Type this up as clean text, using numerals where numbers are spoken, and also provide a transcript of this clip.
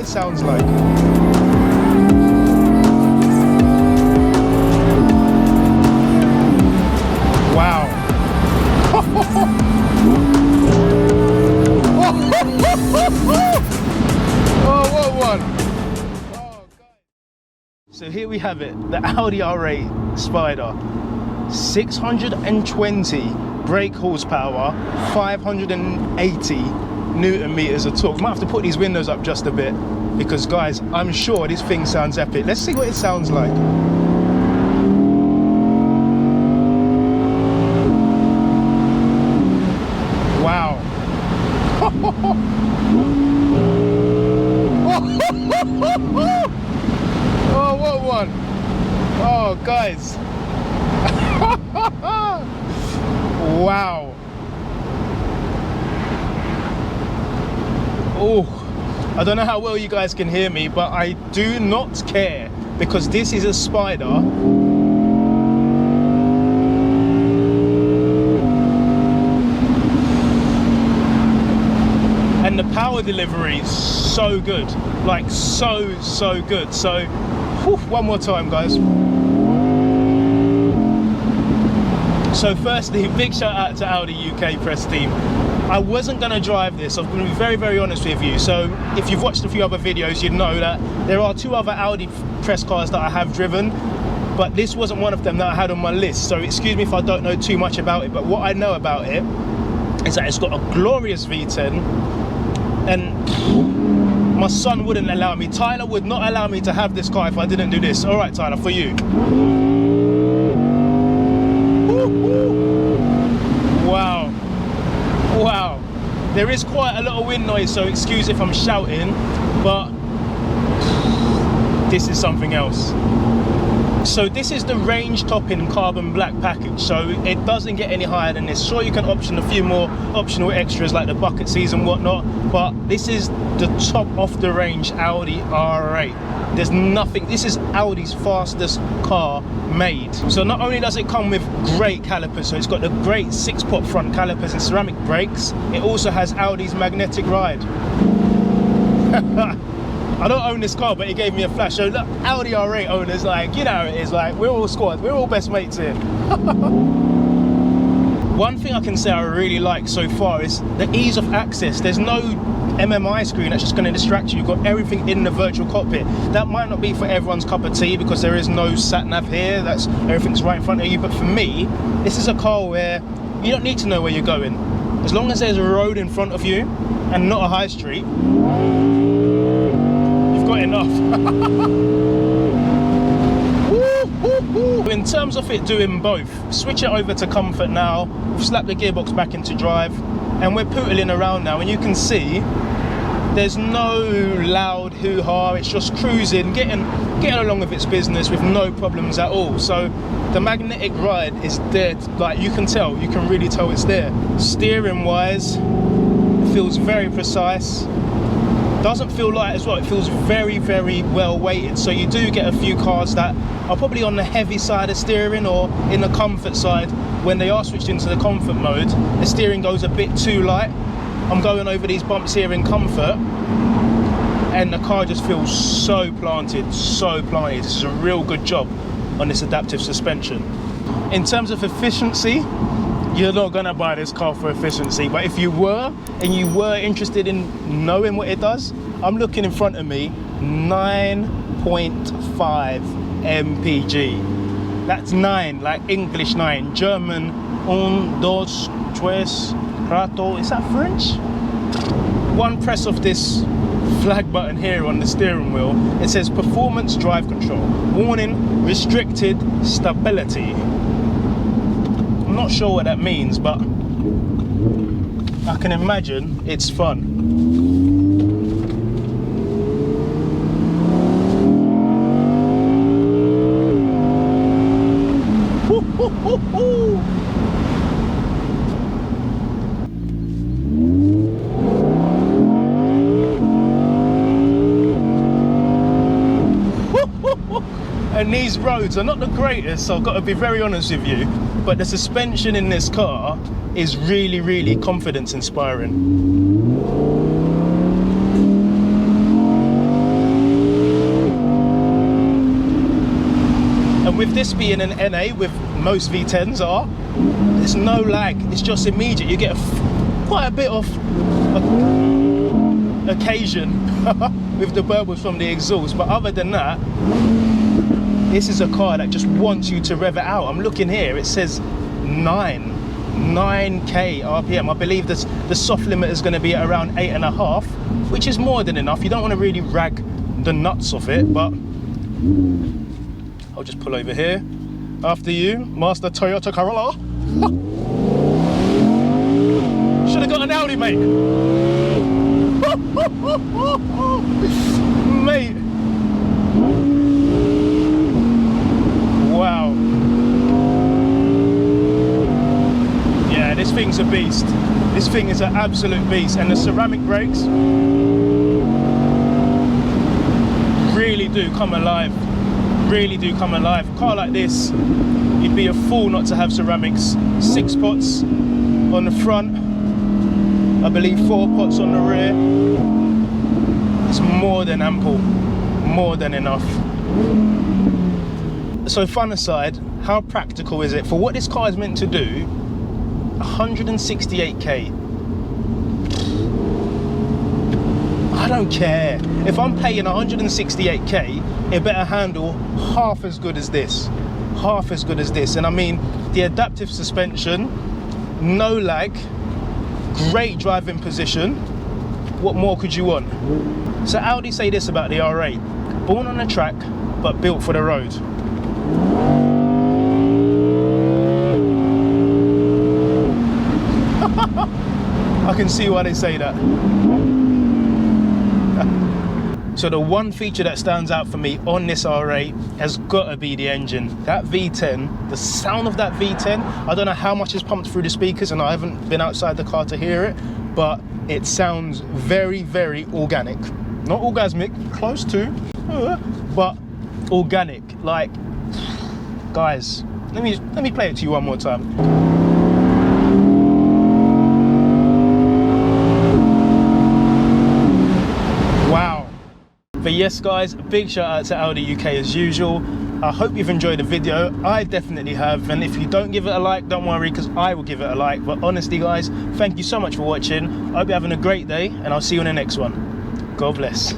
Sounds like. Wow. Oh, what one. Oh, so here we have it, the Audi R8 Spyder. 620 brake horsepower, 580 Newton meters of torque. Might have to put these windows up just a bit because, guys, I'm sure this thing sounds epic. Let's see what it sounds like. Wow. Oh, what one. Oh, guys. Wow. Oh, I don't know how well you guys can hear me, but I do not care because this is a Spyder. And the power delivery is so good, like so good. So, whew, one more time, guys. So firstly, big shout out to Audi UK press team. I wasn't going to drive this, I'm going to be very honest with you. So if you've watched a few other videos, you'd know that there are two other Audi press cars that I have driven, but this wasn't one of them that I had on my list. So excuse me if I don't know too much about it, but what I know about it is that it's got a glorious V10, and my son wouldn't allow me. Tyler would not allow me to have this car if I didn't do this. All right, Tyler, for you. Wow. Wow, there is quite a lot of wind noise, so excuse if I'm shouting, but this is something else. So this is the range topping carbon black package, so it doesn't get any higher than this. Sure, you can option a few more optional extras like the bucket seats and whatnot, but this is the top of the range Audi R8. There's nothing, this is Audi's fastest car made. So not only does it come with great calipers, so it's got the great 6-pot front calipers and ceramic brakes, it also has Audi's magnetic ride. I don't own this car, but it gave me a flash. So look, Audi R8 owners, like, you know how it is, like, we're all squad, we're all best mates here. One thing I can say I really like so far is the ease of access. There's no MMI screen that's just going to distract you. You've got everything in the virtual cockpit. That might not be for everyone's cup of tea because there is no sat nav here, that's everything's right in front of you, but for me, this is a car where you don't need to know where you're going. As long as there's a road in front of you and not a high street, you've got enough. In terms of it doing both, switch it over to comfort now, slap the gearbox back into drive, and we're pootling around now, and you can see there's no loud hoo-ha, it's just cruising, getting along with its business with no problems at all. So the magnetic ride is there, like you can tell, you can really tell it's there. Steering wise, it feels very precise. Doesn't feel light as well, it feels very well weighted. So you do get a few cars that are probably on the heavy side of steering or in the comfort side. When they are switched into the comfort mode, the steering goes a bit too light. I'm going over these bumps here in comfort and the car just feels so planted. This is a real good job on this adaptive suspension. In terms of efficiency, you're not gonna buy this car for efficiency, but if you were, and you were interested in knowing what it does, I'm looking in front of me, 9.5 mpg. That's 9, like English 9, German, un, dos, tres, cuatro, is that French? One press of this flag button here on the steering wheel, it says performance drive control, warning, restricted stability. I'm not sure what that means, but I can imagine it's fun. And these roads are not the greatest, so I've got to be very honest with you, but the suspension in this car is really, really confidence inspiring. And with this being an NA, with most V10s are, there's no lag, it's just immediate. You get quite a bit of occasion with the burbles from the exhaust, but other than that, this is a car that just wants you to rev it out. I'm looking here, it says 9k RPM. I believe the soft limit is going to be at around 8.5, which is more than enough. You don't want to really rag the nuts off it, but I'll just pull over here. After you, Master Toyota Corolla. Should have got an Audi, mate. Mate. Wow. Yeah, this thing's a beast. This thing is an absolute beast. And the ceramic brakes really do come alive. Really do come alive. A car like this, you'd be a fool not to have ceramics. 6 pots on the front, I believe 4 pots on the rear. It's more than ample, more than enough. So fun aside, how practical is it? For what this car is meant to do, 168k. I don't care. If I'm paying 168k, it better handle half as good as this. Half as good as this. And I mean, the adaptive suspension, no lag, great driving position. What more could you want? So Audi say this about the R8. Born on the track, but built for the road. I can see why they say that. So the one feature that stands out for me on this R8 has got to be the engine. That V10, the sound of that V10, I don't know how much is pumped through the speakers and I haven't been outside the car to hear it, but it sounds very, very organic. Not orgasmic, close to, but organic. Like, guys, let me play it to you one more time. But yes guys, a big shout out to Audi UK as usual. I hope you've enjoyed the video. I definitely have, and if you don't give it a like, don't worry, because I will give it a like. But honestly guys, thank you so much for watching. I hope you're having a great day, and I'll see you in the next one. God bless.